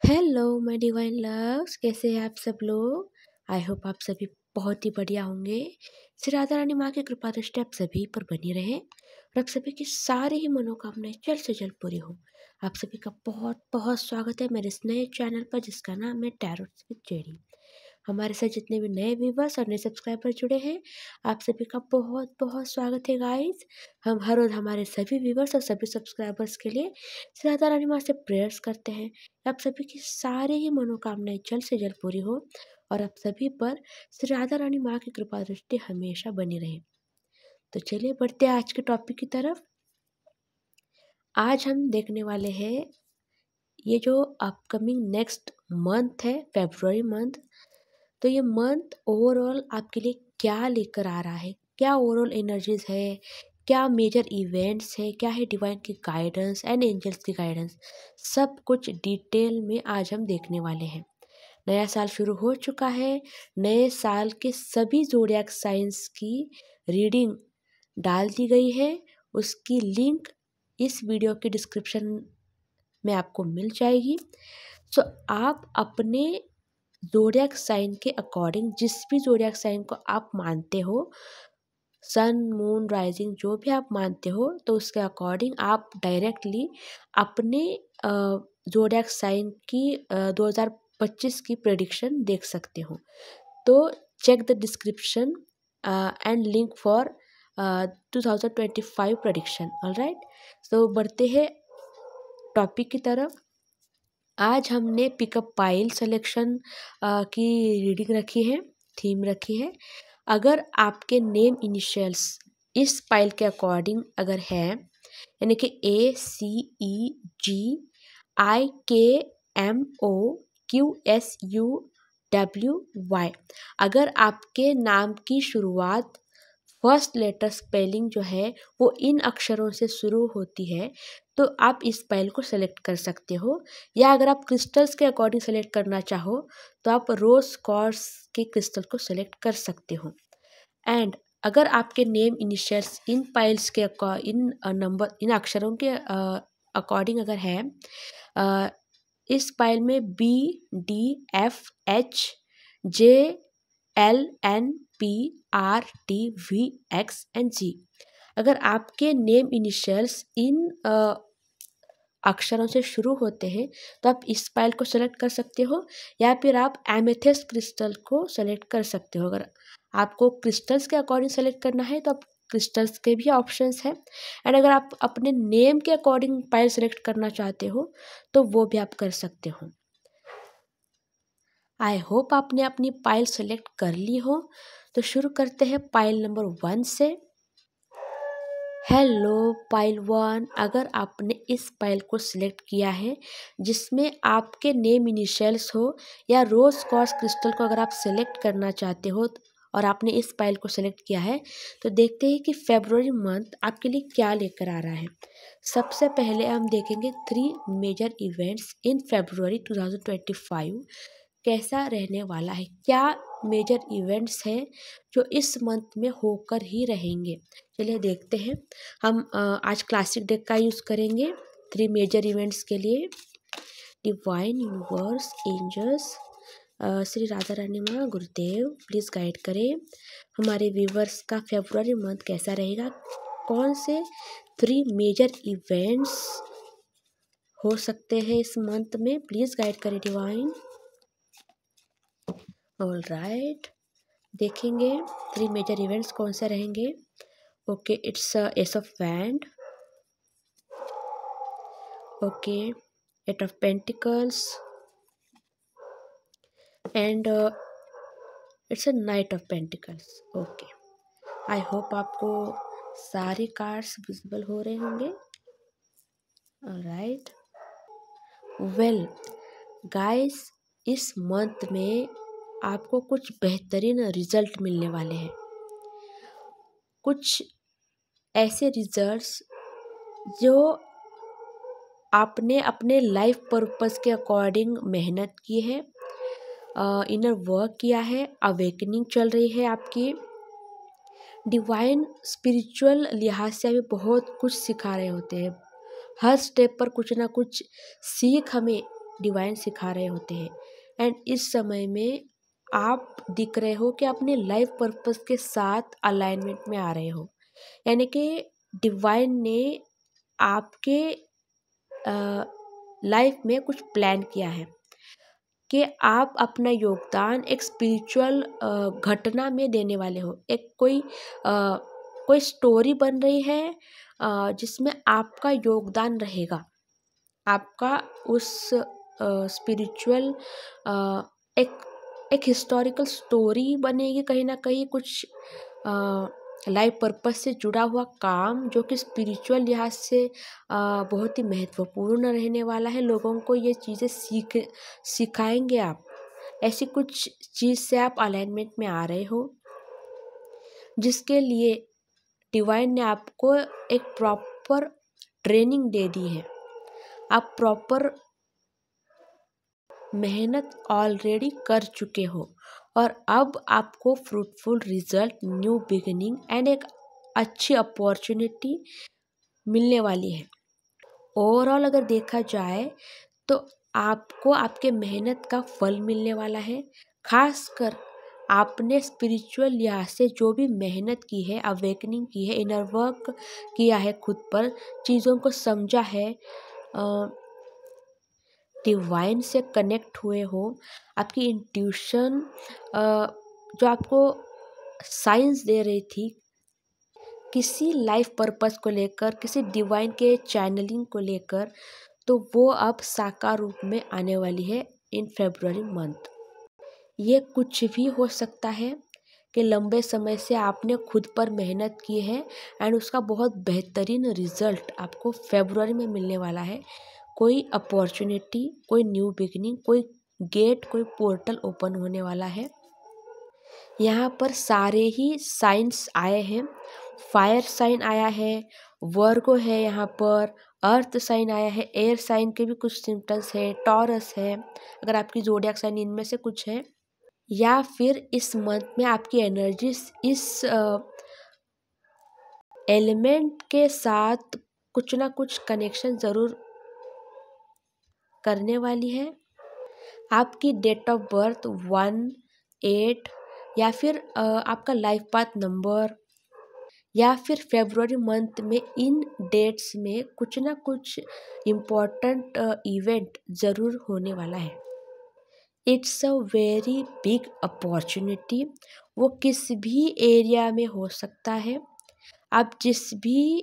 Hello my divine loves, कैसे हैं आप सब लोग। आई होप आप सभी बहुत ही बढ़िया होंगे। श्री राधा रानी माँ की कृपा दृष्टि आप सभी पर बनी रहे और आप सभी की सारी ही मनोकामनाएं जल्द से जल्द पूरी हो। आप सभी का बहुत बहुत स्वागत है मेरे इस नए चैनल पर जिसका नाम है टैरोट्स विद जेडी। हमारे साथ जितने भी नए व्यूवर्स और नए सब्सक्राइबर जुड़े हैं, आप सभी का बहुत बहुत स्वागत है गाइस। हम हर रोज़ हमारे सभी व्यूवर्स और सभी सब्सक्राइबर्स के लिए श्री राधा रानी माँ से प्रेयर्स करते हैं। आप सभी की सारी ही मनोकामनाएं जल्द से जल्द पूरी हो और आप सभी पर श्री राधा रानी माँ की कृपा दृष्टि हमेशा बनी रहे। तो चलिए बढ़ते हैं आज के टॉपिक की तरफ। आज हम देखने वाले हैं ये जो अपकमिंग नेक्स्ट मंथ है, फेब्रुअरी मंथ। तो ये मंथ ओवरऑल आपके लिए क्या लेकर आ रहा है, क्या ओवरऑल एनर्जीज है, क्या मेजर इवेंट्स है, क्या है डिवाइन की गाइडेंस एंड एंजल्स की गाइडेंस, सब कुछ डिटेल में आज हम देखने वाले हैं। नया साल शुरू हो चुका है। नए साल के सभी ज़ोडिएक साइंस की रीडिंग डाल दी गई है। उसकी लिंक इस वीडियो के डिस्क्रिप्शन में आपको मिल जाएगी। सो आप अपने ज़ोडिएक साइन के अकॉर्डिंग, जिस भी ज़ोडिएक साइन को आप मानते हो, सन मून राइजिंग जो भी आप मानते हो, तो उसके अकॉर्डिंग आप डायरेक्टली अपने ज़ोडिएक साइन की 2025 की प्रेडिक्शन देख सकते हो। तो check the description and link for 2025 prediction. Alright, तो बढ़ते हैं टॉपिक की तरफ। आज हमने पिकअप पाइल सिलेक्शन की रीडिंग रखी है, थीम रखी है। अगर आपके नेम इनिशियल्स इस पाइल के अकॉर्डिंग अगर है, यानी कि ACEGIKMOQSUWY, अगर आपके नाम की शुरुआत फर्स्ट लेटर स्पेलिंग जो है वो इन अक्षरों से शुरू होती है, तो आप इस पाइल को सेलेक्ट कर सकते हो। या अगर आप क्रिस्टल्स के अकॉर्डिंग सेलेक्ट करना चाहो तो आप रोज कॉर्स के क्रिस्टल को सेलेक्ट कर सकते हो। एंड अगर आपके नेम इनिशियल्स इन पाइल्स के इन अक्षरों के अकॉर्डिंग अगर है, इस पाइल में BDFHJLNPRTVXNG, अगर आपके नेम इनिशियल्स इन अक्षरों से शुरू होते हैं तो आप इस पाइल को सेलेक्ट कर सकते हो, या फिर आप एमेथिस्ट क्रिस्टल को सेलेक्ट कर सकते हो। अगर आपको क्रिस्टल्स के अकॉर्डिंग सेलेक्ट करना है तो आप क्रिस्टल्स के भी ऑप्शंस हैं। एंड अगर आप अपने नेम के अकॉर्डिंग पाइल सेलेक्ट करना चाहते हो तो वो भी आप कर सकते हो। आई होप आपने अपनी पाइल सेलेक्ट कर ली हो। तो शुरू करते हैं पाइल नंबर 1 से। हेलो पाइल 1, अगर आपने इस पाइल को सिलेक्ट किया है जिसमें आपके नेम इनिशियल्स हो या रोज कॉर्स क्रिस्टल को अगर आप सेलेक्ट करना चाहते हो और आपने इस पाइल को सेलेक्ट किया है, तो देखते हैं कि फेब्रुअरी मंथ आपके लिए क्या लेकर आ रहा है। सबसे पहले हम देखेंगे 3 मेजर इवेंट्स इन फेब्रुअरी 2025 कैसा रहने वाला है। क्या मेजर इवेंट्स हैं जो इस मंथ में होकर ही रहेंगे। चलिए देखते हैं। हम आज क्लासिक डेक का यूज़ करेंगे 3 मेजर इवेंट्स के लिए। Divine universe, angels, Shri Radha Rani माँ, गुरुदेव प्लीज़ गाइड करें हमारे व्यूवर्स का फेब्रुअरी मंथ कैसा रहेगा। कौन से 3 मेजर इवेंट्स हो सकते हैं इस मंथ में, प्लीज़ गाइड करें डिवाइन। ऑल राइट, देखेंगे 3 मेजर इवेंट्स कौन से रहेंगे। Okay, it's S of wand, okay, 8 of pentacles and it's a night of pentacles. Okay, I hope आपको सारे कार्ड्स विजिबल हो रहे होंगे। ऑलराइट, वेल गाइस, इस मंथ में आपको कुछ बेहतरीन रिजल्ट मिलने वाले हैं। कुछ ऐसे रिजल्ट्स जो आपने अपने लाइफ पर्पस के अकॉर्डिंग मेहनत की है, इनर वर्क किया है, अवेकनिंग चल रही है आपकी। डिवाइन स्पिरिचुअल लिहाज से हमें बहुत कुछ सिखा रहे होते हैं। हर स्टेप पर कुछ ना कुछ सीख हमें डिवाइन सिखा रहे होते हैं। एंड इस समय में आप दिख रहे हो कि अपने लाइफ पर्पस के साथ अलाइनमेंट में आ रहे हो, यानी कि डिवाइन ने आपके लाइफ में कुछ प्लान किया है कि आप अपना योगदान एक स्पिरिचुअल घटना में देने वाले हो। एक कोई स्टोरी बन रही है जिसमें आपका योगदान रहेगा। आपका उस स्पिरिचुअल एक एक हिस्टोरिकल स्टोरी बनेगी, कहीं ना कहीं कुछ लाइफ पर्पस से जुड़ा हुआ काम जो कि स्पिरिचुअल लिहाज से बहुत ही महत्वपूर्ण रहने वाला है। लोगों को ये चीज़ें सिखाएंगे आप। ऐसी कुछ चीज़ से आप अलाइनमेंट में आ रहे हो, जिसके लिए डिवाइन ने आपको एक प्रॉपर ट्रेनिंग दे दी है। आप प्रॉपर मेहनत ऑलरेडी कर चुके हो और अब आपको fruitful result, new beginning and एक अच्छी अपॉर्चुनिटी मिलने वाली है। ओवरऑल अगर देखा जाए तो आपको आपके मेहनत का फल मिलने वाला है। खासकर आपने स्पिरिचुअल लिहाज से जो भी मेहनत की है, अवेकनिंग की है, इनर वर्क किया है, खुद पर चीज़ों को समझा है, डिवाइन से कनेक्ट हुए हो, आपकी इंट्यूशन जो आपको साइंस दे रही थी किसी लाइफ पर्पस को लेकर, किसी डिवाइन के चैनलिंग को लेकर, तो वो अब साकार रूप में आने वाली है इन फरवरी मंथ। ये कुछ भी हो सकता है कि लंबे समय से आपने खुद पर मेहनत की है एंड उसका बहुत बेहतरीन रिजल्ट आपको फरवरी में मिलने वाला है। कोई अपॉर्चुनिटी, कोई न्यू बिगिनिंग, कोई गेट, कोई पोर्टल ओपन होने वाला है। यहाँ पर सारे ही साइंस आए हैं। फायर साइन आया है, वर्गो है, यहाँ पर अर्थ साइन आया है, एयर साइन के भी कुछ सिम्टम्स है, टॉरस है, अगर आपकी ज़ोडिएक साइन इनमें से कुछ है, या फिर इस मंथ में आपकी एनर्जी इस एलिमेंट के साथ कुछ ना कुछ कनेक्शन ज़रूर करने वाली है। आपकी डेट ऑफ बर्थ 1, 8 या फिर आपका लाइफ पाथ नंबर या फिर फरवरी मंथ में इन डेट्स में कुछ ना कुछ इम्पोर्टेंट इवेंट ज़रूर होने वाला है। It's a very big opportunity. वो किस भी एरिया में हो सकता है। आप जिस भी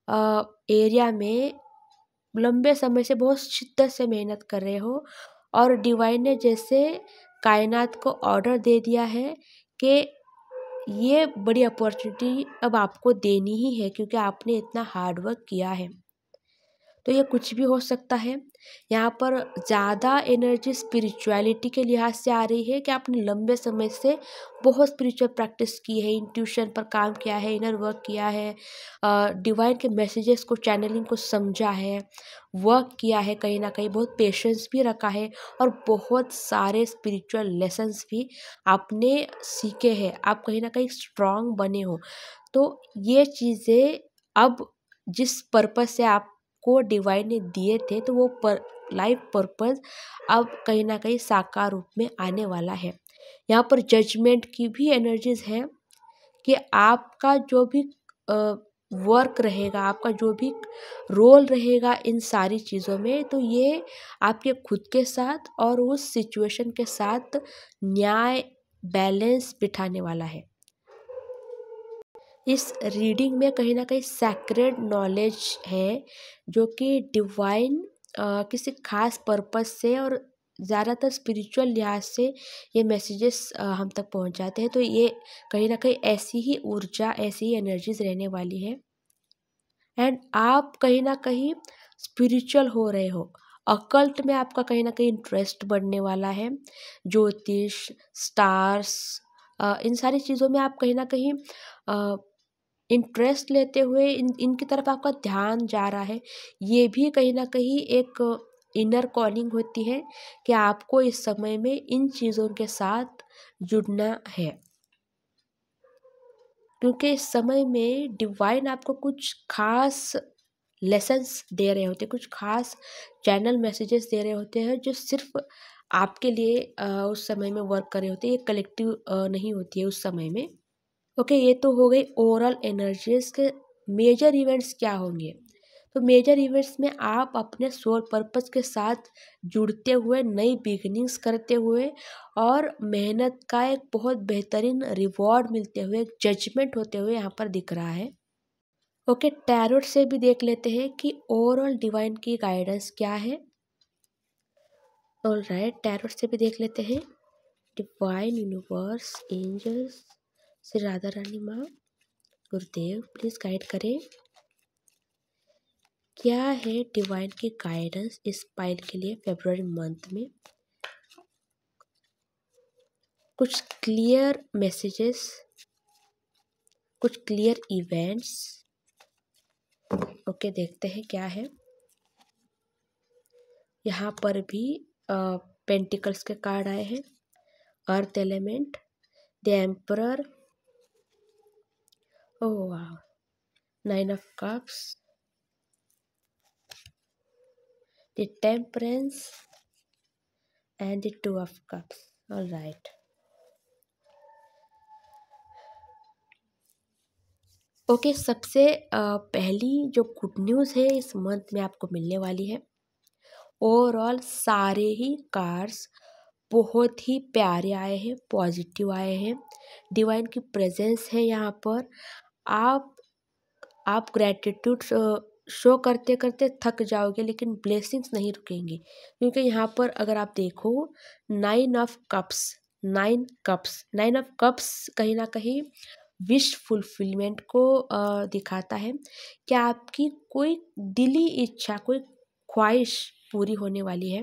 एरिया में लंबे समय से बहुत शिद्दत से मेहनत कर रहे हो और डिवाइन ने जैसे कायनात को ऑर्डर दे दिया है कि ये बड़ी अपॉर्चुनिटी अब आपको देनी ही है क्योंकि आपने इतना हार्ड वर्क किया है, तो ये कुछ भी हो सकता है। यहाँ पर ज़्यादा एनर्जी स्पिरिचुअलिटी के लिहाज से आ रही है कि आपने लंबे समय से बहुत स्पिरिचुअल प्रैक्टिस की है, इंट्यूशन पर काम किया है, इनर वर्क किया है, डिवाइन के मैसेजेस को, चैनलिंग को समझा है, वर्क किया है, कहीं ना कहीं बहुत पेशेंस भी रखा है और बहुत सारे स्पिरिचुअल लेसन्स भी आपने सीखे हैं। आप कहीं ना कहीं स्ट्रांग बने हो। तो ये चीज़ें अब जिस पर्पस से आप को डिवाइन ने दिए थे, तो वो लाइफ पर्पस अब कहीं ना कहीं साकार रूप में आने वाला है। यहाँ पर जजमेंट की भी एनर्जीज है कि आपका जो भी वर्क रहेगा, आपका जो भी रोल रहेगा इन सारी चीज़ों में, तो ये आपके खुद के साथ और उस सिचुएशन के साथ न्याय, बैलेंस बिठाने वाला है। इस रीडिंग में कहीं ना कहीं सैक्रेड नॉलेज है जो कि डिवाइन किसी खास पर्पस से और ज़्यादातर स्पिरिचुअल लिहाज से ये मैसेजेस हम तक पहुंचाते हैं। तो ये कहीं ना कहीं ऐसी ही ऊर्जा, ऐसी ही एनर्जीज रहने वाली है एंड आप कहीं ना कहीं स्पिरिचुअल हो रहे हो। अकल्ट में आपका कहीं ना कहीं इंटरेस्ट बढ़ने वाला है। ज्योतिष, स्टार्स, इन सारी चीज़ों में आप कहीं ना कहीं इंटरेस्ट लेते हुए इनकी तरफ आपका ध्यान जा रहा है। ये भी कहीं ना कहीं एक इनर कॉलिंग होती है कि आपको इस समय में इन चीज़ों के साथ जुड़ना है, क्योंकि इस समय में डिवाइन आपको कुछ खास लेसन्स दे रहे होते हैं, कुछ खास चैनल मैसेजेस दे रहे होते हैं जो सिर्फ आपके लिए उस समय में वर्क कर रहे होते हैं। ये कलेक्टिव नहीं होती है उस समय में। ओके, ये तो हो गई ओवरऑल एनर्जीज के मेजर इवेंट्स क्या होंगे। तो मेजर इवेंट्स में आप अपने सोल पर्पस के साथ जुड़ते हुए, नई बिगिनिंग्स करते हुए और मेहनत का एक बहुत बेहतरीन रिवॉर्ड मिलते हुए, जजमेंट होते हुए यहाँ पर दिख रहा है। ओके, टैरोट से भी देख लेते हैं कि ओवरऑल डिवाइन की गाइडेंस क्या है। ऑलराइट, टैरोट से भी देख लेते हैं। Divine universe, angels, Shri Radha Rani माँ, गुरुदेव प्लीज गाइड करें। क्या है डिवाइन की गाइडेंस इस पाइल के लिए फरवरी मंथ में। कुछ क्लियर मैसेजेस, कुछ क्लियर इवेंट्स। ओके, देखते हैं क्या है। यहाँ पर भी पेंटिकल्स के कार्ड आए हैं। अर्थ एलिमेंट, द एम्परर, ओह वाह, 9 of cups, the temperance and the 2 of cups. Alright, okay, सबसे पहली जो गुड न्यूज़ है इस मंथ में आपको मिलने वाली है। ओवरऑल सारे ही कार्ड्स बहुत ही प्यारे आए हैं, पॉजिटिव आए हैं। डिवाइन की प्रेजेंस है यहाँ पर। आप ग्रैटिट्यूड शो करते करते थक जाओगे, लेकिन ब्लेसिंग्स नहीं रुकेंगी, क्योंकि यहाँ पर अगर आप देखो 9 ऑफ कप्स, 9 ऑफ कप्स कहीं ना कहीं विश फुलफिलमेंट को दिखाता है कि आपकी कोई दिली इच्छा, कोई ख्वाहिश पूरी होने वाली है।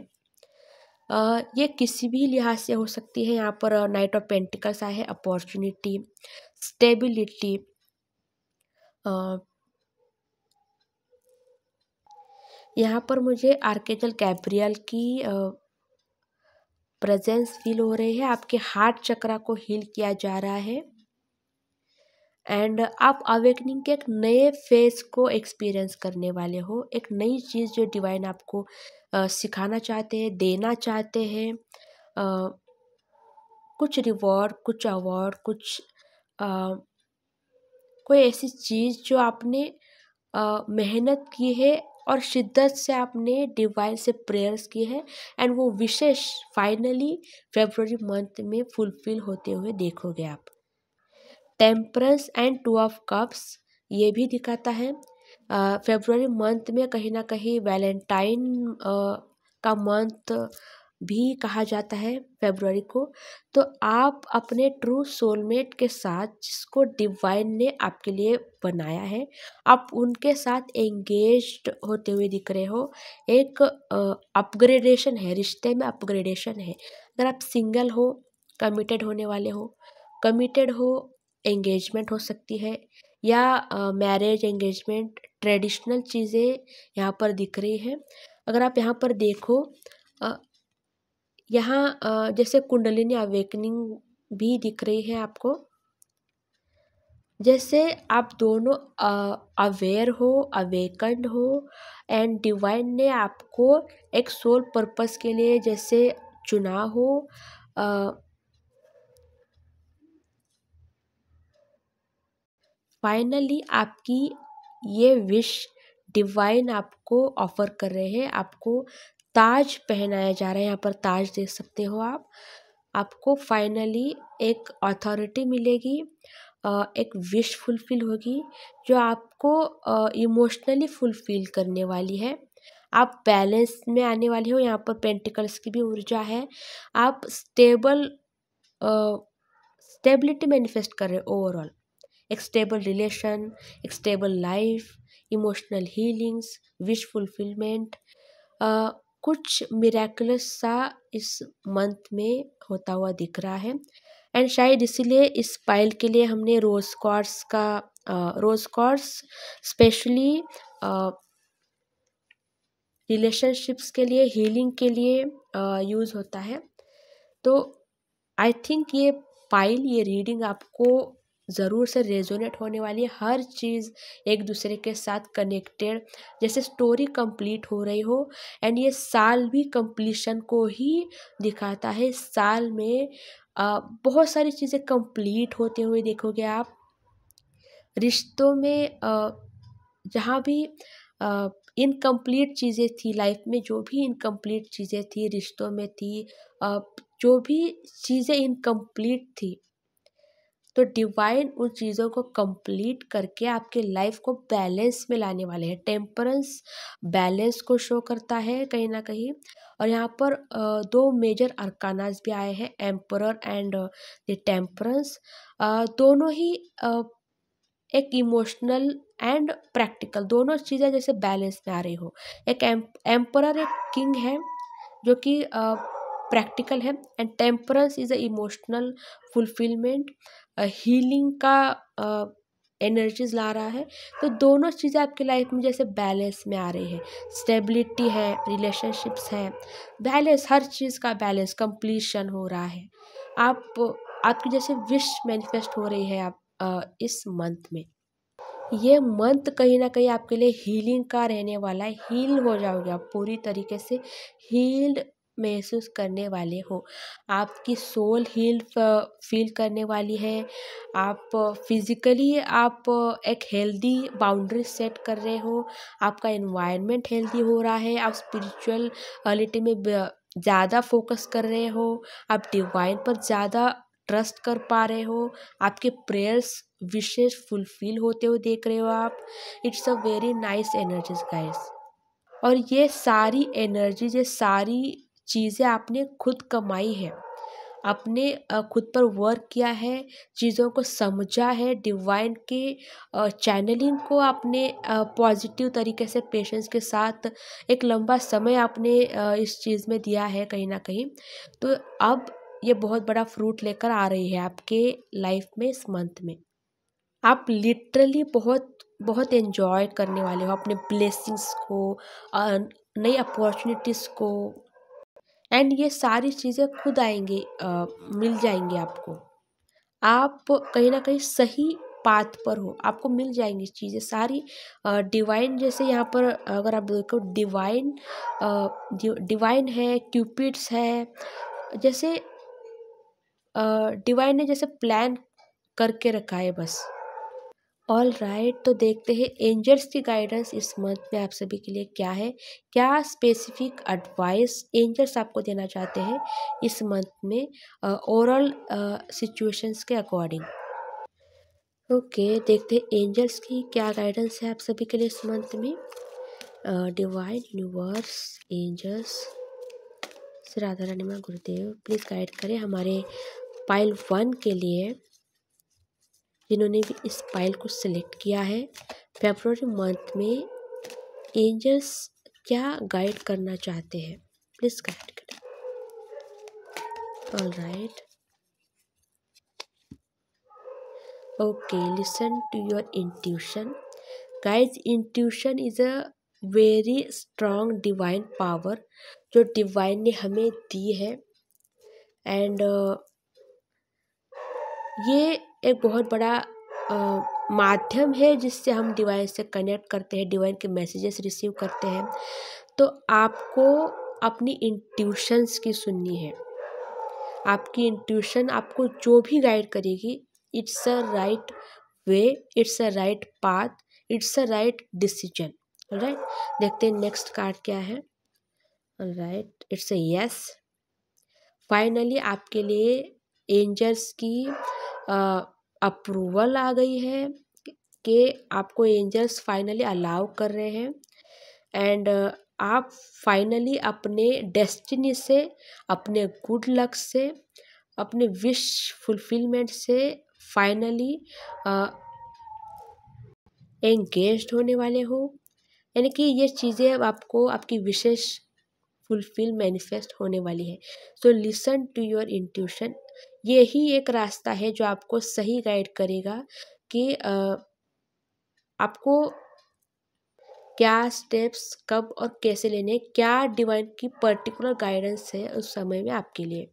ये किसी भी लिहाज से हो सकती है। यहाँ पर नाइट ऑफ पेंटिकल्स आए हैं, अपॉर्चुनिटी, स्टेबिलिटी, यहाँ पर मुझे आर्केंजल गैब्रियल की प्रेजेंस फील हो रही है। आपके हार्ट चक्रा को हील किया जा रहा है एंड आप अवेकनिंग के एक नए फेज को एक्सपीरियंस करने वाले हो। एक नई चीज़ जो डिवाइन आपको सिखाना चाहते हैं, देना चाहते हैं। कुछ रिवॉर्ड, कुछ अवार्ड, कुछ कोई ऐसी चीज़ जो आपने मेहनत की है और शिद्दत से आपने डिवाइन से प्रेयर्स की है एंड वो विशेष फाइनली फरवरी मंथ में फुलफिल होते हुए देखोगे आप। टेम्परेंस एंड 2 ऑफ कप्स ये भी दिखाता है फरवरी मंथ में कहीं ना कहीं वैलेंटाइन का मंथ भी कहा जाता है फरवरी को। तो आप अपने ट्रू सोलमेट के साथ, जिसको डिवाइन ने आपके लिए बनाया है, आप उनके साथ एंगेज्ड होते हुए दिख रहे हो। एक अपग्रेडेशन है, रिश्ते में अपग्रेडेशन है। अगर आप सिंगल हो, कमिटेड होने वाले हो, कमिटेड हो, एंगेजमेंट हो सकती है, या मैरिज, एंगेजमेंट, ट्रेडिशनल चीज़ें यहाँ पर दिख रही हैं। अगर आप यहाँ पर देखो, यहाँ जैसे कुंडलिनी अवेकनिंग भी दिख रही है आपको। जैसे आप दोनों अवेयर हो, अवेकन्ड हो एंड डिवाइन ने आपको एक सोल पर्पस के लिए जैसे चुना हो। फाइनली आपकी ये विश डिवाइन आपको ऑफर कर रहे हैं। आपको ताज पहनाया जा रहा है। यहाँ पर ताज देख सकते हो आप। आपको फाइनली एक अथॉरिटी मिलेगी, एक विश फुलफिल होगी जो आपको इमोशनली फुलफिल करने वाली है। आप बैलेंस में आने वाले हो। यहाँ पर पेंटिकल्स की भी ऊर्जा है। आप स्टेबिलिटी मैनिफेस्ट कर रहे हो। ओवरऑल एक स्टेबल रिलेशन, एक stable life, emotional healings, wish fulfilment, कुछ मिरेकुलस सा इस मंथ में होता हुआ दिख रहा है। एंड शायद इसीलिए इस पाइल के लिए हमने रोज क्वार्ट्स स्पेशली रिलेशनशिप्स के लिए, हीलिंग के लिए यूज़ होता है। तो आई थिंक ये पाइल, ये रीडिंग आपको ज़रूर से रेजोनेट होने वाली है, हर चीज़ एक दूसरे के साथ कनेक्टेड, जैसे स्टोरी कंप्लीट हो रही हो। एंड ये साल भी कंप्लीशन को ही दिखाता है। इस साल में बहुत सारी चीज़ें कंप्लीट होते हुए देखोगे आप। रिश्तों में जहाँ भी इनकम्प्लीट चीज़ें थी लाइफ में, जो भी इनकम्प्लीट चीज़ें थी रिश्तों में थी, जो भी चीज़ें इनकम्प्लीट थी, तो डिवाइन उन चीज़ों को कंप्लीट करके आपके लाइफ को बैलेंस में लाने वाले हैं। टेम्परेंस बैलेंस को शो करता है कहीं ना कहीं। और यहाँ पर दो मेजर अरकानास भी आए हैं, एम्परर एंड द टेम्परेंस। दोनों ही एक इमोशनल एंड प्रैक्टिकल, दोनों चीज़ें जैसे बैलेंस में आ रही हो। एक एम्परर एक किंग है जो कि प्रैक्टिकल है, and temperance is a emotional fulfilment, healing का एनर्जीज ला रहा है। तो दोनों चीज़ें आपकी लाइफ में जैसे बैलेंस में आ रही है। स्टेबिलिटी है, रिलेशनशिप्स है, बैलेंस, हर चीज़ का बैलेंस, कंप्लीशन हो रहा है। आपकी जैसे विश मैनिफेस्ट हो रही है आप इस मंथ में। ये मंथ कहीं ना कहीं आपके लिए हीलिंग का रहने वाला है। हील हो जाओगे आप, पूरी तरीके से हील्ड महसूस करने वाले हो। आपकी सोल हील फील करने वाली है। आप फिजिकली आप एक हेल्दी बाउंड्री सेट कर रहे हो। आपका एनवायरनमेंट हेल्दी हो रहा है। आप स्पिरिचुअलिटी में ज़्यादा फोकस कर रहे हो। आप डिवाइन पर ज़्यादा ट्रस्ट कर पा रहे हो। आपके प्रेयर्स विशेष फुलफिल होते हुए देख रहे हो आप। It's a very nice energies guys. और ये सारी एनर्जीज, ये सारी चीज़ें आपने खुद कमाई है। आपने खुद पर वर्क किया है, चीज़ों को समझा है, डिवाइन के चैनलिंग को आपने पॉजिटिव तरीके से पेशेंस के साथ एक लंबा समय आपने इस चीज़ में दिया है कहीं ना कहीं। तो अब ये बहुत बड़ा फ्रूट लेकर आ रही है आपके लाइफ में इस मंथ में। आप लिटरली बहुत बहुत एंजॉय करने वाले हो अपने ब्लेसिंग्स को, नई अपॉर्चुनिटीज़ को। एंड ये सारी चीज़ें खुद आएंगी, मिल जाएंगी आपको। आप कहीं ना कहीं सही पाथ पर हो, आपको मिल जाएंगी चीज़ें सारी। डिवाइन जैसे यहाँ पर अगर आप देखो, डिवाइन है, क्यूपिड्स है, जैसे डिवाइन ने जैसे प्लान करके रखा है बस। ऑल राइट, तो देखते हैं एंजल्स की गाइडेंस इस मंथ में आप सभी के लिए क्या है। क्या स्पेसिफिक एडवाइस एंजल्स आपको देना चाहते हैं इस मंथ में ओवरऑल सिचुएशंस के अकॉर्डिंग। ओके, देखते हैं एंजल्स की क्या गाइडेंस है आप सभी के लिए इस मंथ में। Divine universe, angels, Shri Radha Rani माँ, गुरुदेव, प्लीज़ गाइड करें हमारे पाइल 1 के लिए, जिन्होंने भी इस पाइल को सिलेक्ट किया है। फरवरी मंथ में एंजल्स क्या गाइड करना चाहते हैं, प्लीज़ गाइड करें। All right, okay, listen to your intuition guys. Intuition is a very strong divine power जो डिवाइन ने हमें दी है। एंड ये एक बहुत बड़ा माध्यम है जिससे हम डिवाइन से कनेक्ट करते हैं, डिवाइन के मैसेजेस रिसीव करते हैं। तो आपको अपनी इंट्यूशंस की सुननी है। आपकी इंट्यूशन आपको जो भी गाइड करेगी, it's a right way, it's a right path, it's a right decision. Right, देखते हैं नेक्स्ट कार्ड क्या है। Right, it's a yes. Finally आपके लिए एंजल्स की अप्रूवल आ गई है कि आपको एंजल्स फाइनली अलाउ कर रहे हैं। एंड आप फाइनली अपने डेस्टिनी से, अपने गुड लक से, अपने विश फुलफिलमेंट से फाइनली एंगेज्ड होने वाले हो। यानी कि ये चीज़ें आपको, आपकी विशेष फुलफिल मैनिफेस्ट होने वाली है। So listen to your intuition. यही एक रास्ता है जो आपको सही गाइड करेगा कि आपको क्या स्टेप्स कब और कैसे लेने, क्या डिवाइन की पर्टिकुलर गाइडेंस है उस समय में आपके लिए।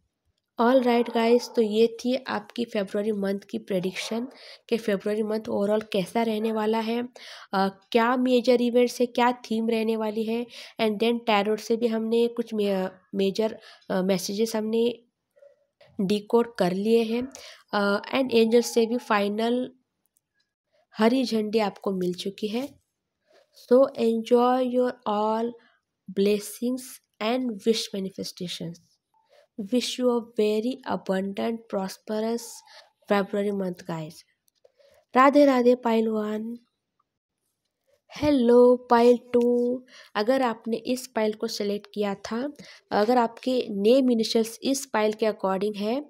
ऑल राइट गाइस, तो ये थी आपकी फेब्रुअरी मंथ की प्रेडिक्शन कि फेब्रुअरी मंथ ओवरऑल कैसा रहने वाला है, क्या मेजर इवेंट्स है, क्या थीम रहने वाली है। एंड देन टैरोट से भी हमने कुछ मेजर मैसेजेस हमने डिकोड कर लिए हैं। एंड एंजल से भी फाइनल हरी झंडी आपको मिल चुकी है। So enjoy your all blessings and wish manifestations. Wish you a very abundant, prosperous February month, guys. Radhe Radhe pile 1। Hello pile 2। अगर आपने इस पाइल को सेलेक्ट किया था, अगर आपके नेम इनिशियल्स इस पाइल के अकॉर्डिंग है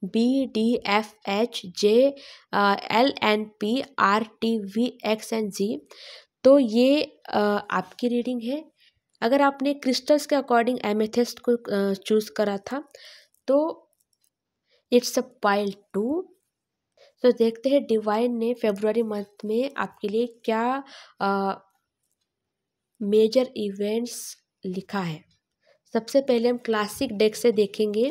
BDFHJLNPRTVXNZ, तो ये आपकी रीडिंग है। अगर आपने क्रिस्टल्स के अकॉर्डिंग एमेथिस्ट को चूज करा था तो इट्स अ पाइल 2। तो देखते हैं डिवाइन ने फेब्रुअरी मंथ में आपके लिए क्या मेजर इवेंट्स लिखा है। सबसे पहले हम क्लासिक डेक से देखेंगे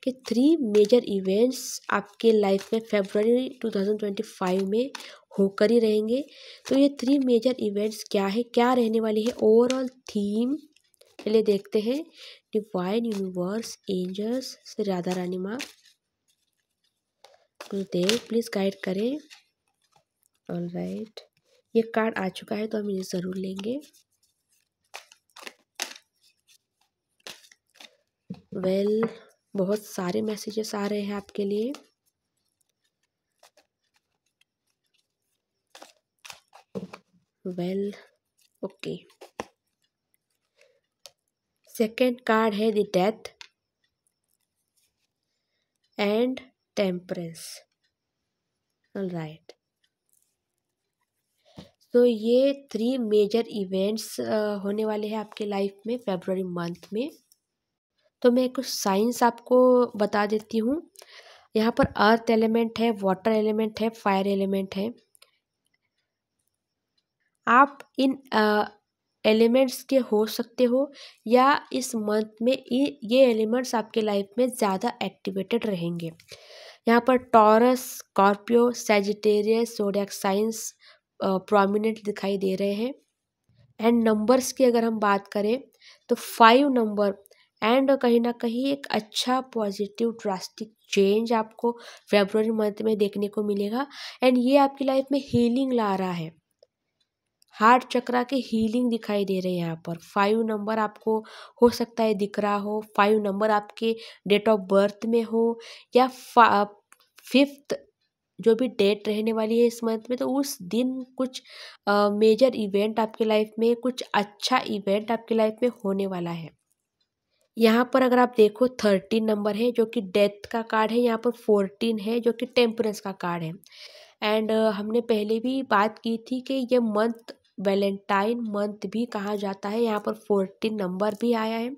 कि 3 मेजर इवेंट्स आपके लाइफ में फेब्रुअरी 2025 में होकर ही रहेंगे। तो ये 3 मेजर इवेंट्स क्या है, क्या रहने वाली है ओवरऑल थीम, पहले देखते हैं। Divine universe, angels, Shri Radha Rani माँ, गुरुदेव प्लीज गाइड करें। ऑल राइट, ये कार्ड आ चुका है तो हम ये जरूर लेंगे। वेल, बहुत सारे मैसेजेस आ रहे हैं आपके लिए। Well, okay. सेकेंड कार्ड है the death and temperance. All right, तो ये 3 मेजर इवेंट्स होने वाले हैं आपके लाइफ में फेब्रुअरी मंथ में। तो मैं कुछ साइंस आपको बता देती हूँ। यहाँ पर अर्थ एलिमेंट है, वाटर एलिमेंट है, फायर एलिमेंट है। आप इन एलिमेंट्स के हो सकते हो या इस मंथ में ये एलिमेंट्स आपके लाइफ में ज़्यादा एक्टिवेटेड रहेंगे। यहाँ पर taurus, Scorpio, Sagittarius zodiac science prominent दिखाई दे रहे हैं। एंड नंबर्स की अगर हम बात करें तो 5 नंबर एंड कहीं ना कहीं एक अच्छा पॉजिटिव ड्रास्टिक चेंज आपको फेब्रुअरी मंथ में देखने को मिलेगा। एंड ये आपकी लाइफ में हीलिंग ला रहा है, हार्ट चक्रा की हीलिंग दिखाई दे रही है। यहाँ पर 5 नंबर आपको हो सकता है दिख रहा हो, 5 नंबर आपके डेट ऑफ बर्थ में हो या 5th जो भी डेट रहने वाली है इस मंथ में, तो उस दिन कुछ मेजर इवेंट आपके लाइफ में, कुछ अच्छा इवेंट आपके लाइफ में होने वाला है। यहाँ पर अगर आप देखो 13 नंबर है जो कि डेथ का कार्ड है, यहाँ पर 14 है जो कि टेम्परेंस का कार्ड है। एंड हमने पहले भी बात की थी कि ये मंथ वैलेंटाइन मंथ भी कहा जाता है। यहाँ पर 14 नंबर भी आया है,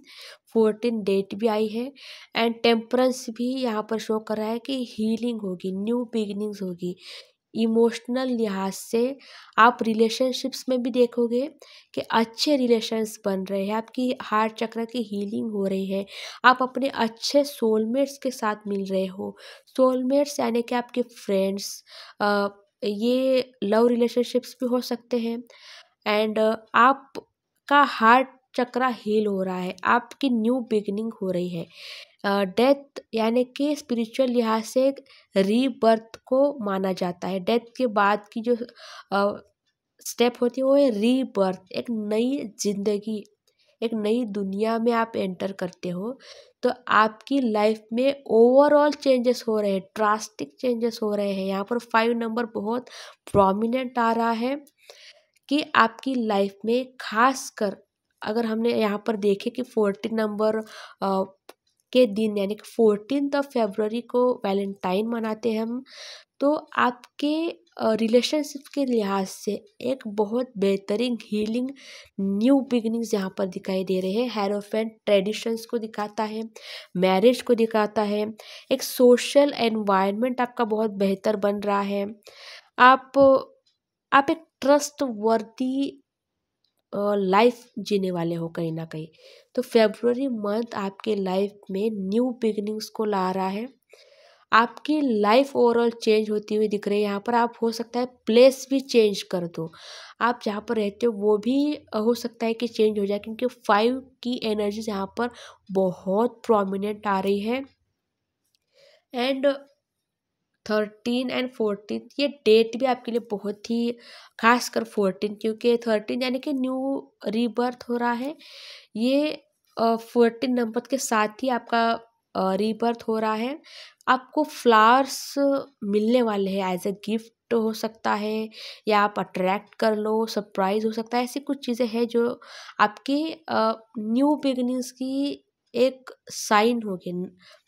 14 डेट भी आई है। एंड टेम्परेंस भी यहाँ पर शो कर रहा है कि हीलिंग होगी, न्यू बिगिनिंग्स होगी। इमोशनल लिहाज से आप रिलेशनशिप्स में भी देखोगे कि अच्छे रिलेशंस बन रहे हैं, आपकी हार्ट चक्र की हीलिंग हो रही है, आप अपने अच्छे सोलमेट्स के साथ मिल रहे हो। सोलमेट्स यानी कि आपके फ्रेंड्स, ये लव रिलेशनशिप्स भी हो सकते हैं। एंड आपका हार्ट चक्रा हील हो रहा है, आपकी न्यू बिगिनिंग हो रही है। डेथ यानी कि स्पिरिचुअल लिहाज से एक रीबर्थ को माना जाता है। डेथ के बाद की जो स्टेप होती है वो है रीबर्थ, एक नई जिंदगी, एक नई दुनिया में आप एंटर करते हो। तो आपकी लाइफ में ओवरऑल चेंजेस हो रहे हैं, ड्रास्टिक चेंजेस हो रहे हैं। यहाँ पर 5 नंबर बहुत प्रोमिनेंट आ रहा है कि आपकी लाइफ में खास कर अगर हमने यहाँ पर देखे कि 14 नंबर के दिन यानी कि 14 फरवरी को वैलेंटाइन मनाते हैं हम, तो आपके रिलेशनशिप के लिहाज से एक बहुत बेहतरीन हीलिंग न्यू बिगिनिंग्स यहाँ पर दिखाई दे रहे हैं। हेरोफेंट ट्रेडिशंस को दिखाता है, मैरिज को दिखाता है, एक सोशल एनवायरनमेंट आपका बहुत बेहतर बन रहा है। आप एक ट्रस्ट वर्दी लाइफ जीने वाले हो कहीं ना कहीं। तो फेब्रुअरी मंथ आपके लाइफ में न्यू बिगिनिंग्स को ला रहा है। आपकी लाइफ ओवरऑल चेंज होती हुई दिख रही है। यहाँ पर आप हो सकता है प्लेस भी चेंज कर दो, आप जहाँ पर रहते हो वो भी हो सकता है कि चेंज हो जाए, क्योंकि 5 की एनर्जीज यहाँ पर बहुत प्रोमिनेंट आ रही है। एंड 13 एंड 14 ये डेट भी आपके लिए बहुत ही खासकर 14, क्योंकि 13 यानी कि न्यू रीबर्थ हो रहा है। ये 14 नंबर के साथ ही आपका रीबर्थ हो रहा है। आपको फ्लावर्स मिलने वाले हैं एज ए गिफ्ट हो सकता है, या आप अट्रैक्ट कर लो, सरप्राइज हो सकता है। ऐसी कुछ चीज़ें हैं जो आपकी न्यू बिगिनिंग्स की एक साइन होगी।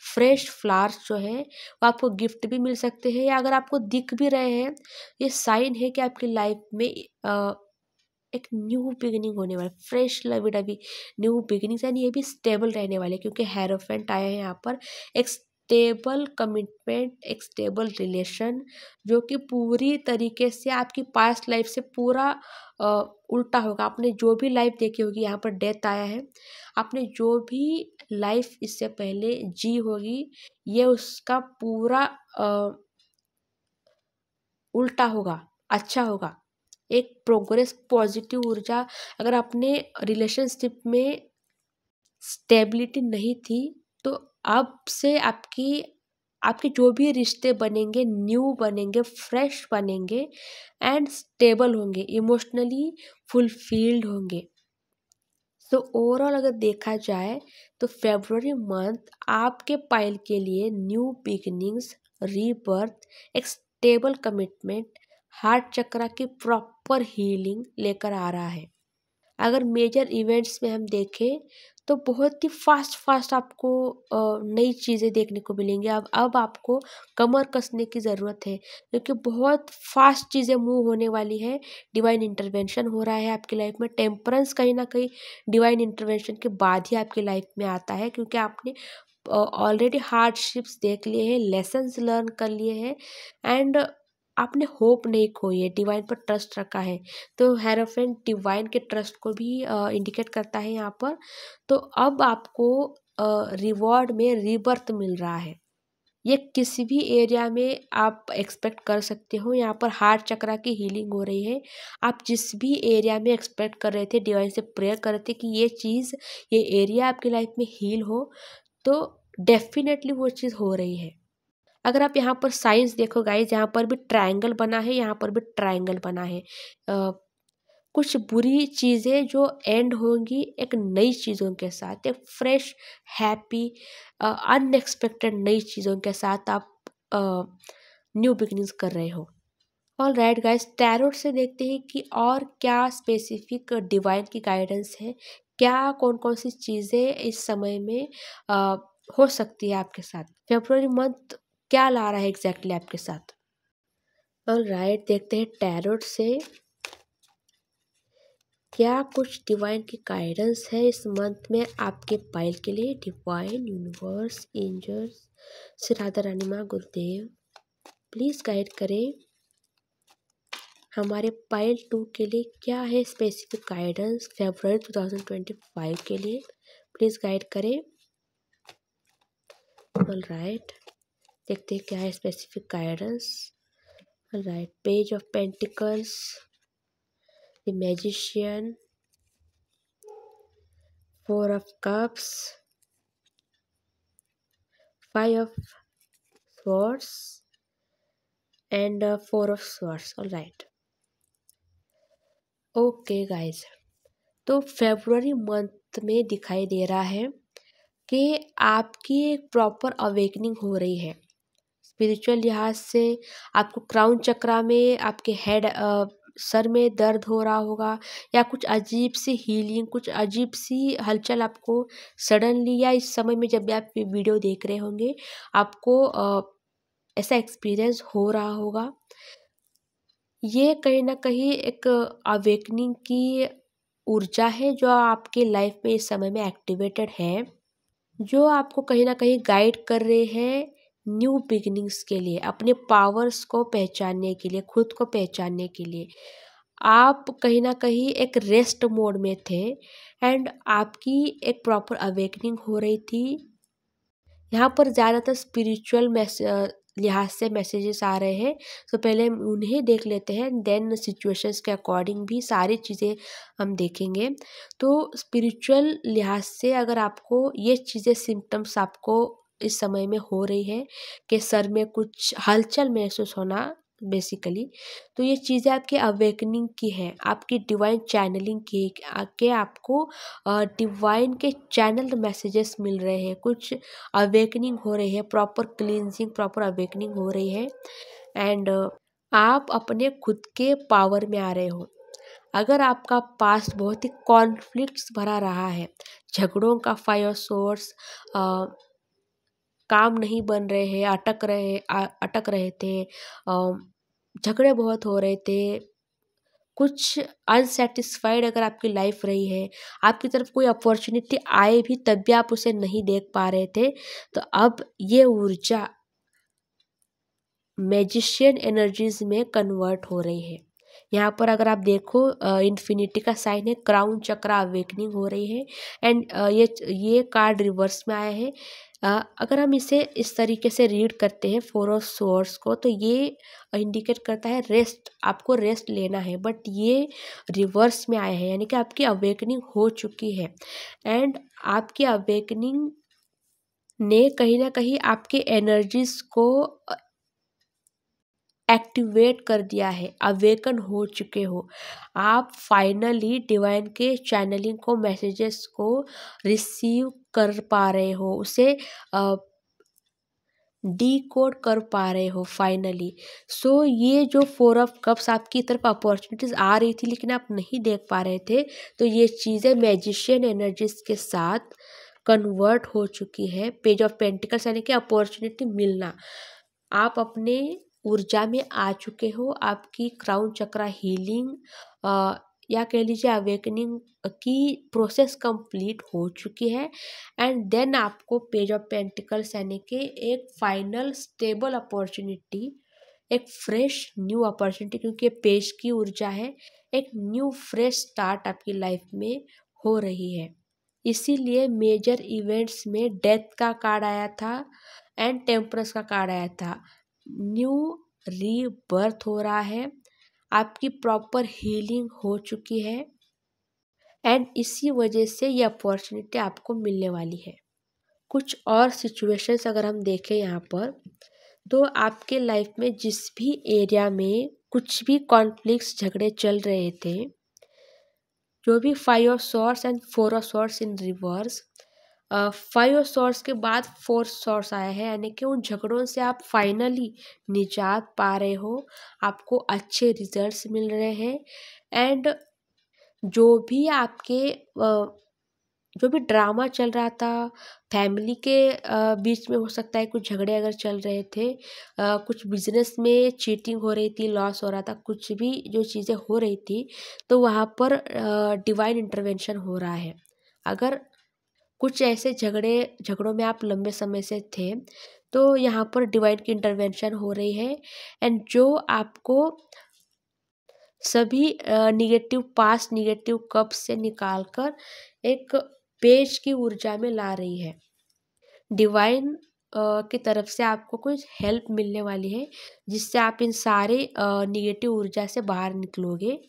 फ्रेश फ्लावर्स जो है वो आपको गिफ्ट भी मिल सकते हैं, या अगर आपको दिख भी रहे हैं ये साइन है कि आपकी लाइफ में एक न्यू बिगिनिंग होने वाला, fresh lovey dovey new beginnings. And ये भी स्टेबल रहने वाले, क्योंकि हेरोफेंट आया है यहाँ पर। एक स्टेबल कमिटमेंट, एक स्टेबल रिलेशन, जो कि पूरी तरीके से आपकी पास्ट लाइफ से पूरा उल्टा होगा। आपने जो भी लाइफ देखी होगी, यहाँ पर डेथ आया है, आपने जो भी लाइफ इससे पहले जी होगी ये उसका पूरा उल्टा होगा, अच्छा होगा। एक प्रोग्रेस, पॉजिटिव ऊर्जा। अगर अपने रिलेशनशिप में स्टेबिलिटी नहीं थी, तो अब से आपकी आपके जो भी रिश्ते बनेंगे न्यू बनेंगे, फ्रेश बनेंगे एंड स्टेबल होंगे, इमोशनली फुलफिल्ड होंगे। तो ओवरऑल अगर देखा जाए तो फेब्रुअरी मंथ आपके पाइल के लिए न्यू बिगिनिंग्स, रीबर्थ, एक स्टेबल कमिटमेंट, हार्ट चक्रा की प्रॉपर हीलिंग लेकर आ रहा है। अगर मेजर इवेंट्स में हम देखें तो बहुत ही फास्ट आपको नई चीज़ें देखने को मिलेंगी। अब आपको कमर कसने की ज़रूरत है, क्योंकि बहुत फास्ट चीज़ें मूव होने वाली है। डिवाइन इंटरवेंशन हो रहा है आपकी लाइफ में। टेम्परेंस कहीं ना कहीं डिवाइन इंटरवेंशन के बाद ही आपकी लाइफ में आता है, क्योंकि आपने ऑलरेडी हार्डशिप्स देख लिए हैं, लेसन्स लर्न कर लिए हैं, एंड आपने होप नहीं खोई है, डिवाइन पर ट्रस्ट रखा है। तो हेरोफेंट डिवाइन के ट्रस्ट को भी इंडिकेट करता है यहाँ पर। तो अब आपको रिवॉर्ड में रीबर्थ मिल रहा है। ये किसी भी एरिया में आप एक्सपेक्ट कर सकते हो। यहाँ पर हार्ट चक्रा की हीलिंग हो रही है। आप जिस भी एरिया में एक्सपेक्ट कर रहे थे, डिवाइन से प्रेयर कर रहे थे कि ये चीज़, ये एरिया आपकी लाइफ में हील हो, तो डेफिनेटली वो चीज़ हो रही है। अगर आप यहाँ पर साइंस देखो गाइज, यहाँ पर भी ट्रायंगल बना है, यहाँ पर भी ट्रायंगल बना है। कुछ बुरी चीज़ें जो एंड होंगी एक नई चीज़ों के साथ, एक फ्रेश, हैप्पी, अनएक्सपेक्टेड नई चीज़ों के साथ आप न्यू बिगनिंग्स कर रहे हो। ऑल राइट गाइज, टैरोट से देखते हैं कि और क्या स्पेसिफिक डिवाइन की गाइडेंस है, क्या कौन कौन सी चीज़ें इस समय में हो सकती है आपके साथ। फेब्रुअरी मंथ क्या ला रहा है एग्जैक्टली आपके साथ। ऑल राइट, देखते हैं टैरोट से क्या कुछ डिवाइन की गाइडेंस है इस मंथ में आपके पाइल के लिए। Divine, universe, angels, Shri Radha Rani माँ, गुरुदेव, प्लीज़ गाइड करें हमारे पाइल 2 के लिए। क्या है स्पेसिफिक गाइडेंस फरवरी 2025 के लिए, प्लीज़ गाइड करें। ऑल राइट, देखते हैं क्या है specific guidance. All right, page of pentacles, the magician, 4 of cups, 5 of swords and 4 of swords. All right. Okay guys, तो फेब्रुअरी मंथ में दिखाई दे रहा है कि आपकी एक प्रॉपर अवेकनिंग हो रही है स्पिरिचुअल लिहाज से। आपको क्राउन चक्रा में आपके हेड, सर में दर्द हो रहा होगा, या कुछ अजीब सी हीलिंग, कुछ अजीब सी हलचल आपको सडनली, या इस समय में जब भी आप वीडियो देख रहे होंगे आपको ऐसा एक्सपीरियंस हो रहा होगा। ये कहीं ना कहीं एक अवेकनिंग की ऊर्जा है जो आपके लाइफ में इस समय में एक्टिवेटेड है, जो आपको कहीं ना कहीं गाइड कर रहे हैं न्यू बिगिनिंग्स के लिए, अपने पावर्स को पहचानने के लिए, खुद को पहचानने के लिए। आप कहीं ना कहीं एक रेस्ट मोड में थे एंड आपकी एक प्रॉपर अवेकनिंग हो रही थी। यहाँ पर ज़्यादातर स्पिरिचुअल लिहाज से मैसेजेस आ रहे हैं, तो पहले हम उन्हें देख लेते हैं, देन सिचुएशंस के अकॉर्डिंग भी सारी चीज़ें हम देखेंगे। तो स्पिरिचुअल लिहाज से अगर आपको ये चीज़ें सिम्टम्स आपको इस समय में हो रही है कि सर में कुछ हलचल महसूस होना बेसिकली, तो ये चीज़ें आपके अवेकनिंग की है, आपकी डिवाइन चैनलिंग की के आपको डिवाइन के चैनल मैसेजेस मिल रहे हैं, कुछ अवेकनिंग हो रही है, प्रॉपर क्लींजिंग, प्रॉपर अवेकनिंग हो रही है एंड आप अपने खुद के पावर में आ रहे हो। अगर आपका पास्ट बहुत ही कॉन्फ्लिक्ट्स भरा रहा है, झगड़ों का फायर सोर्स, काम नहीं बन रहे हैं, अटक रहे थे, झगड़े बहुत हो रहे थे, कुछ अनसेटिस्फाइड अगर आपकी लाइफ रही है, आपकी तरफ कोई अपॉर्चुनिटी आए भी तब भी आप उसे नहीं देख पा रहे थे, तो अब ये ऊर्जा मैजिशियन एनर्जीज में कन्वर्ट हो रही है। यहाँ पर अगर आप देखो इन्फिनिटी का साइन है, क्राउन चक्र अवेकनिंग हो रही है एंड ये कार्ड रिवर्स में आया है। अगर हम इसे इस तरीके से रीड करते हैं फोर ऑफ सोर्स को, तो ये इंडिकेट करता है रेस्ट, आपको रेस्ट लेना है, बट ये रिवर्स में आया है, यानी कि आपकी अवेकनिंग हो चुकी है एंड आपकी अवेकनिंग ने कहीं ना कहीं आपके एनर्जीज को एक्टिवेट कर दिया है, अवेकन हो चुके हो आप, फाइनली डिवाइन के चैनलिंग को, मैसेजेस को रिसीव कर पा रहे हो, उसे डीकोड कर पा रहे हो फाइनली। सो ये जो फोर ऑफ कप्स आपकी तरफ अपॉर्चुनिटीज आ रही थी लेकिन आप नहीं देख पा रहे थे, तो ये चीज़ें मैजिशियन एनर्जीज के साथ कन्वर्ट हो चुकी है। पेज ऑफ पेंटिकल्स यानी कि अपॉर्चुनिटी मिलना, आप अपने ऊर्जा में आ चुके हो, आपकी क्राउन चक्रा हीलिंग या कह लीजिए अवेकनिंग की प्रोसेस कंप्लीट हो चुकी है एंड देन आपको पेज ऑफ पेंटिकल्स यानी कि एक फाइनल स्टेबल अपॉर्चुनिटी, एक फ्रेश न्यू अपॉर्चुनिटी, क्योंकि पेज की ऊर्जा है, एक न्यू फ्रेश स्टार्ट आपकी लाइफ में हो रही है। इसीलिए मेजर इवेंट्स में डेथ का कार्ड आया था एंड टेम्परस का कार्ड आया था। न्यू रीबर्थ हो रहा है, आपकी प्रॉपर हीलिंग हो चुकी है एंड इसी वजह से ये अपॉर्चुनिटी आपको मिलने वाली है। कुछ और सिचुएशंस अगर हम देखें यहाँ पर, तो आपके लाइफ में जिस भी एरिया में कुछ भी कॉन्फ्लिक्ट्स, झगड़े चल रहे थे, जो भी five of swords and four of swords in reverse, five of swords के बाद फोर सॉर्ड्स आया है, यानी कि उन झगड़ों से आप फाइनली निजात पा रहे हो, आपको अच्छे रिजल्ट्स मिल रहे हैं एंड जो भी आपके जो भी ड्रामा चल रहा था फैमिली के बीच में, हो सकता है कुछ झगड़े अगर चल रहे थे, कुछ बिजनेस में चीटिंग हो रही थी, लॉस हो रहा था, कुछ भी जो चीज़ें हो रही थी, तो वहाँ पर डिवाइन इंटरवेंशन हो रहा है। अगर कुछ ऐसे झगड़ों में आप लंबे समय से थे, तो यहाँ पर डिवाइन की इंटरवेंशन हो रही है एंड जो आपको सभी निगेटिव पास्ट, निगेटिव कप्स से निकालकर एक पेज की ऊर्जा में ला रही है। डिवाइन की तरफ से आपको कुछ हेल्प मिलने वाली है, जिससे आप इन सारे निगेटिव ऊर्जा से बाहर निकलोगे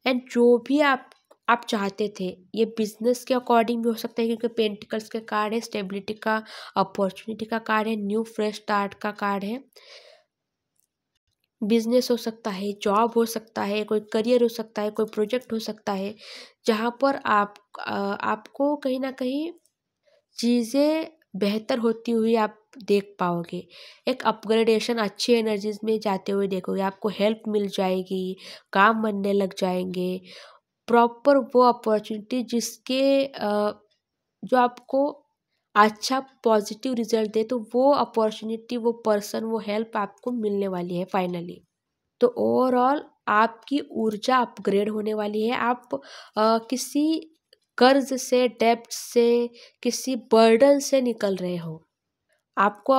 एंड जो भी आप चाहते थे, ये बिजनेस के अकॉर्डिंग भी हो सकता है, क्योंकि पेंटिकल्स के कार्ड है, स्टेबिलिटी का, अपॉर्चुनिटी का कार्ड है, न्यू फ्रेश स्टार्ट का कार्ड है। बिजनेस हो सकता है, जॉब हो सकता है, कोई करियर हो सकता है, कोई प्रोजेक्ट हो सकता है, जहाँ पर आपको कहीं ना कहीं चीज़ें बेहतर होती हुई आप देख पाओगे, एक अपग्रेडेशन अच्छी एनर्जीज में जाते हुए देखोगे, आपको हेल्प मिल जाएगी, काम बनने लग जाएंगे, प्रॉपर वो अपॉर्चुनिटी जिसके जो आपको अच्छा पॉजिटिव रिजल्ट दे, तो वो अपॉर्चुनिटी, वो पर्सन, वो हेल्प आपको मिलने वाली है फाइनली। तो ओवरऑल आपकी ऊर्जा अपग्रेड होने वाली है, आप किसी कर्ज से, डेब्ट से, किसी बर्डन से निकल रहे हो, आपको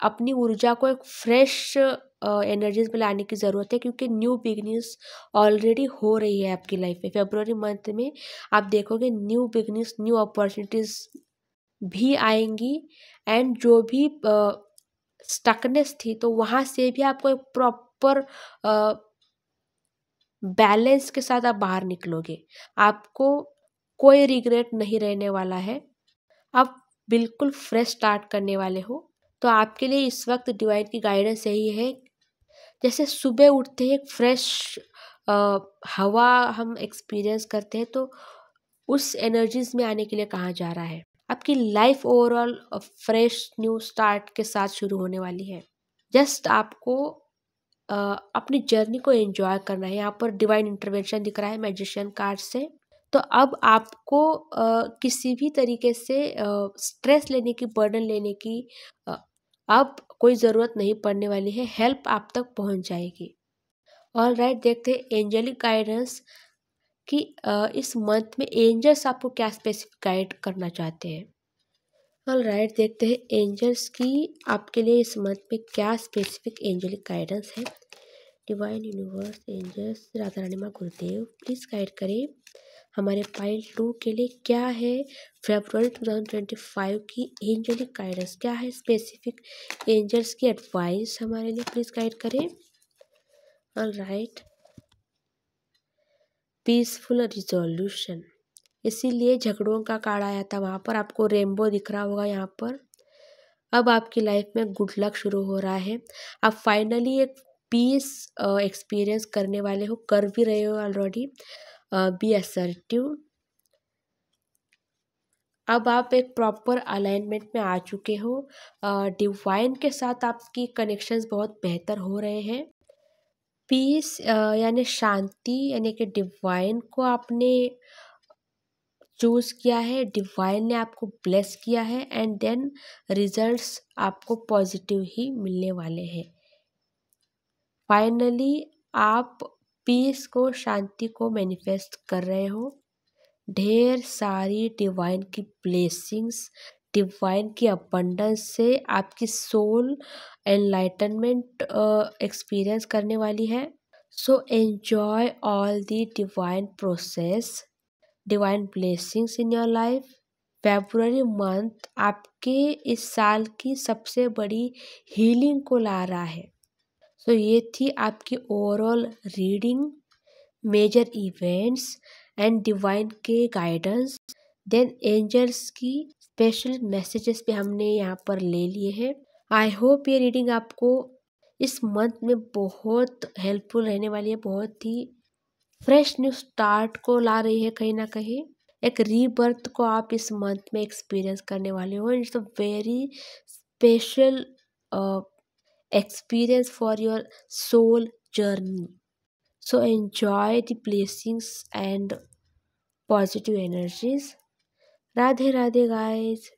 अपनी ऊर्जा को एक फ्रेश एनर्जीज में लाने की ज़रूरत है, क्योंकि न्यू बिगनिंग्स ऑलरेडी हो रही है आपकी लाइफ में। फेब्रुअरी मंथ में आप देखोगे न्यू बिगनिंग्स, न्यू अपॉर्चुनिटीज़ भी आएंगी, एंड जो भी स्टकनेस थी तो वहाँ से भी आपको एक प्रॉपर बैलेंस के साथ आप बाहर निकलोगे। आपको कोई रिग्रेट नहीं रहने वाला है, आप बिल्कुल फ्रेश स्टार्ट करने वाले हो। तो आपके लिए इस वक्त डिवाइन की गाइडेंस यही है, जैसे सुबह उठते ही एक फ्रेश हवा हम एक्सपीरियंस करते हैं, तो उस एनर्जीज में आने के लिए कहा जा रहा है। आपकी life overall fresh new start के साथ शुरू होने वाली है। जस्ट आपको अपनी जर्नी को एंजॉय करना है। यहाँ पर डिवाइन इंटरवेंशन दिख रहा है मैजिशियन कार्ड से। तो अब आपको किसी भी तरीके से स्ट्रेस लेने की, बर्डन लेने की अब कोई ज़रूरत नहीं पड़ने वाली है। हेल्प आप तक पहुँच जाएगी। ऑलराइट, देखते हैं एंजेलिक गाइडेंस कि इस मंथ में एंजल्स आपको क्या स्पेसिफिक गाइड करना चाहते हैं। ऑलराइट, देखते हैं एंजल्स की आपके लिए इस मंथ में क्या स्पेसिफिक एंजेलिक गाइडेंस है। Divine universe, angels, Radha Rani माँ, गुरुदेव, प्लीज़ गाइड करें हमारे पाइल 2 के लिए क्या है फरवरी 2025 की एंजेलिक गाइडेंस, क्या है स्पेसिफिक एंजल्स की एडवाइस हमारे लिए, प्लीज़ गाइड करें। ऑलराइट, पीसफुल रिजोल्यूशन, इसीलिए झगड़ों का कार्ड आया था। वहाँ पर आपको रेनबो दिख रहा होगा। यहाँ पर अब आपकी लाइफ में गुड लक शुरू हो रहा है। आप फाइनली एक पीस एक्सपीरियंस करने वाले हो, कर भी रहे हो ऑलरेडी। B assertive. अब आप एक प्रॉपर अलाइनमेंट में आ चुके हो। डिवाइन के साथ आपकी कनेक्शंस बहुत बेहतर हो रहे हैं। पीस यानी शांति, यानी कि डिवाइन को आपने चूज़ किया है, डिवाइन ने आपको ब्लेस किया है, एंड देन रिजल्ट्स आपको पॉजिटिव ही मिलने वाले हैं। फाइनली आप पीस को, शांति को मैनिफेस्ट कर रहे हो। ढेर सारी डिवाइन की ब्लेसिंग्स, डिवाइन की अबंडेंस से आपकी सोल एनलाइटनमेंट एक्सपीरियंस करने वाली है। So enjoy all the divine process, divine blessings in your life. February month आपके इस साल की सबसे बड़ी हीलिंग को ला रहा है। सो ये थी आपकी overall reading, major events and divine के गाइडेंस। देन एंजल्स की स्पेशल मैसेजेस भी हमने यहाँ पर ले लिए हैं। आई होप ये रीडिंग आपको इस मंथ में बहुत हेल्पफुल रहने वाली है, बहुत ही फ्रेश न्यू स्टार्ट को ला रही है। कहीं ना कहीं एक रीबर्थ को आप इस मंथ में एक्सपीरियंस करने वाले हो। It's a very special experience for your soul journey. So enjoy the blessings and positive energies. Radhe Radhe guys.